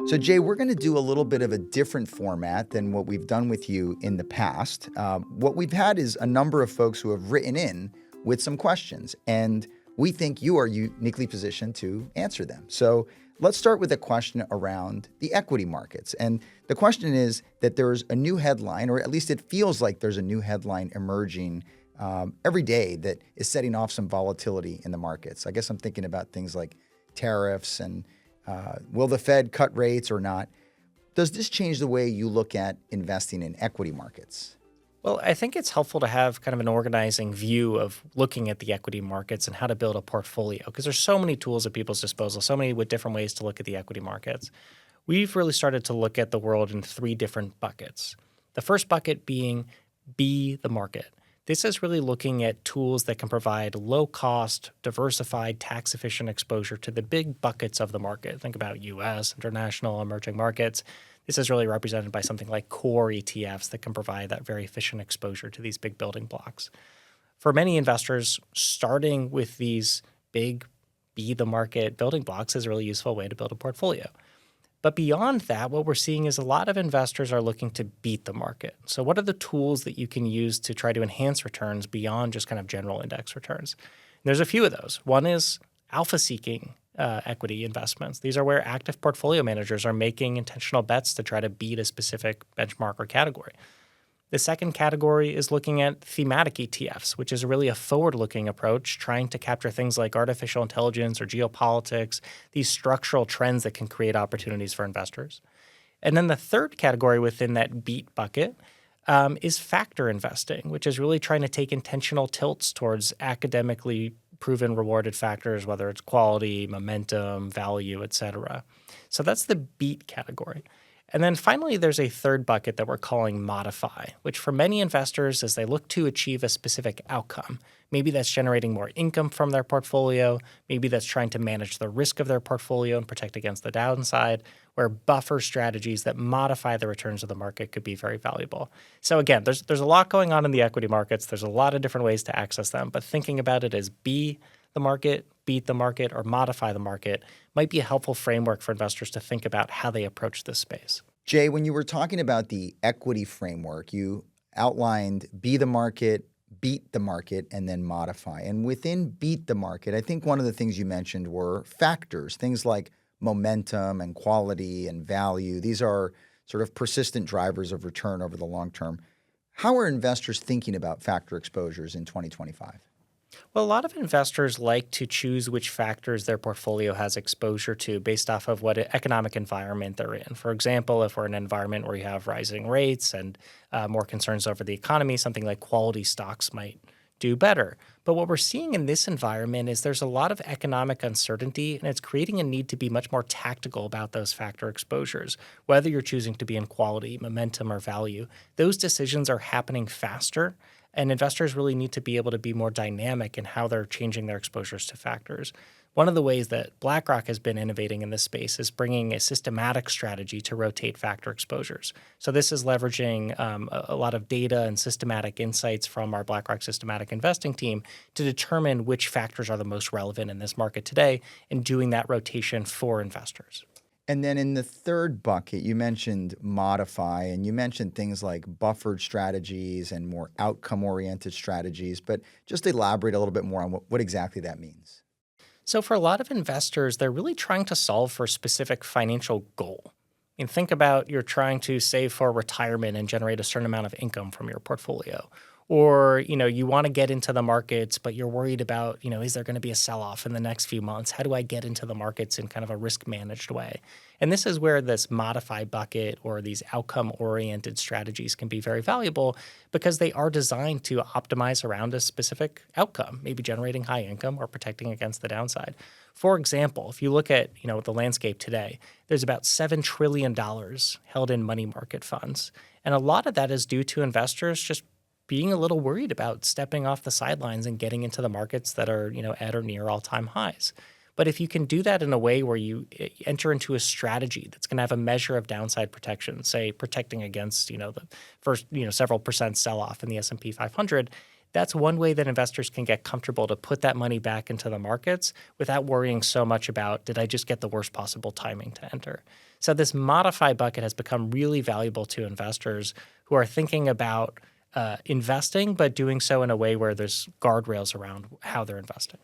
So, Jay, we're going to do a little bit of a different format than what we've done with you in the past. What we've had is a number of folks who have written in with some questions, and we think you are uniquely positioned to answer them. So, let's start with a question around the equity markets. And the question is that there's a new headline, or at least it feels like there's a new headline emerging every day that is setting off some volatility in the markets. I guess I'm thinking about things like tariffs and will the Fed cut rates or not? Does this change the way you look at investing in equity markets? Well, I think it's helpful to have kind of an organizing view of looking at the equity markets and how to build a portfolio because there's so many tools at people's disposal, so many with different ways to look at the equity markets. We've really started to look at the world in three different buckets. The first bucket being be the market. This is really looking at tools that can provide low-cost, diversified, tax-efficient exposure to the big buckets of the market. Think about U.S., international, emerging markets. This is really represented by something like core ETFs that can provide that very efficient exposure to these big building blocks. For many investors, starting with these big be-the-market building blocks is a really useful way to build a portfolio. But beyond that, what we're seeing is a lot of investors are looking to beat the market. So what are the tools that you can use to try to enhance returns beyond just kind of general index returns? And there's a few of those. One is alpha-seeking equity investments. These are where active portfolio managers are making intentional bets to try to beat a specific benchmark or category. The second category is looking at thematic ETFs, which is really a forward-looking approach, trying to capture things like artificial intelligence or geopolitics, these structural trends that can create opportunities for investors. And then the third category within that beat bucket is factor investing, which is really trying to take intentional tilts towards academically proven rewarded factors, whether it's quality, momentum, value, et cetera. So that's the beat category. And then finally, there's a third bucket that we're calling modify, which for many investors, as they look to achieve a specific outcome, maybe that's generating more income from their portfolio, maybe that's trying to manage the risk of their portfolio and protect against the downside, where buffer strategies that modify the returns of the market could be very valuable. So again, there's a lot going on in the equity markets. There's a lot of different ways to access them, but thinking about it as be the market, beat the market, or modify the market might be a helpful framework for investors to think about how they approach this space. Jay, when you were talking about the equity framework, you outlined be the market, beat the market, and then modify. And within beat the market, I think one of the things you mentioned were factors, things like momentum and quality and value. These are sort of persistent drivers of return over the long term. How are investors thinking about factor exposures in 2025? Well, a lot of investors like to choose which factors their portfolio has exposure to based off of what economic environment they're in. For example, if we're in an environment where you have rising rates and more concerns over the economy, something like quality stocks might do better. But what we're seeing in this environment is there's a lot of economic uncertainty, and it's creating a need to be much more tactical about those factor exposures. Whether you're choosing to be in quality, momentum, or value, those decisions are happening faster. And investors really need to be able to be more dynamic in how they're changing their exposures to factors. One of the ways that BlackRock has been innovating in this space is bringing a systematic strategy to rotate factor exposures. So this is leveraging a lot of data and systematic insights from our BlackRock systematic investing team to determine which factors are the most relevant in this market today and doing that rotation for investors. And then in the third bucket, you mentioned modify, and you mentioned things like buffered strategies and more outcome-oriented strategies, but just elaborate a little bit more on what exactly that means. So for a lot of investors, they're really trying to solve for a specific financial goal. And think about you're trying to save for retirement and generate a certain amount of income from your portfolio. Or, you want to get into the markets, but you're worried about, is there going to be a sell-off in the next few months? How do I get into the markets in kind of a risk-managed way? And this is where this modified bucket or these outcome-oriented strategies can be very valuable because they are designed to optimize around a specific outcome, maybe generating high income or protecting against the downside. For example, if you look at, the landscape today, there's about $7 trillion held in money market funds. And a lot of that is due to investors just being a little worried about stepping off the sidelines and getting into the markets that are, at or near all-time highs. But if you can do that in a way where you enter into a strategy that's going to have a measure of downside protection, say protecting against, the first, several percent sell-off in the S&P 500, that's one way that investors can get comfortable to put that money back into the markets without worrying so much about, did I just get the worst possible timing to enter? So this modify bucket has become really valuable to investors who are thinking about investing, but doing so in a way where there's guardrails around how they're investing.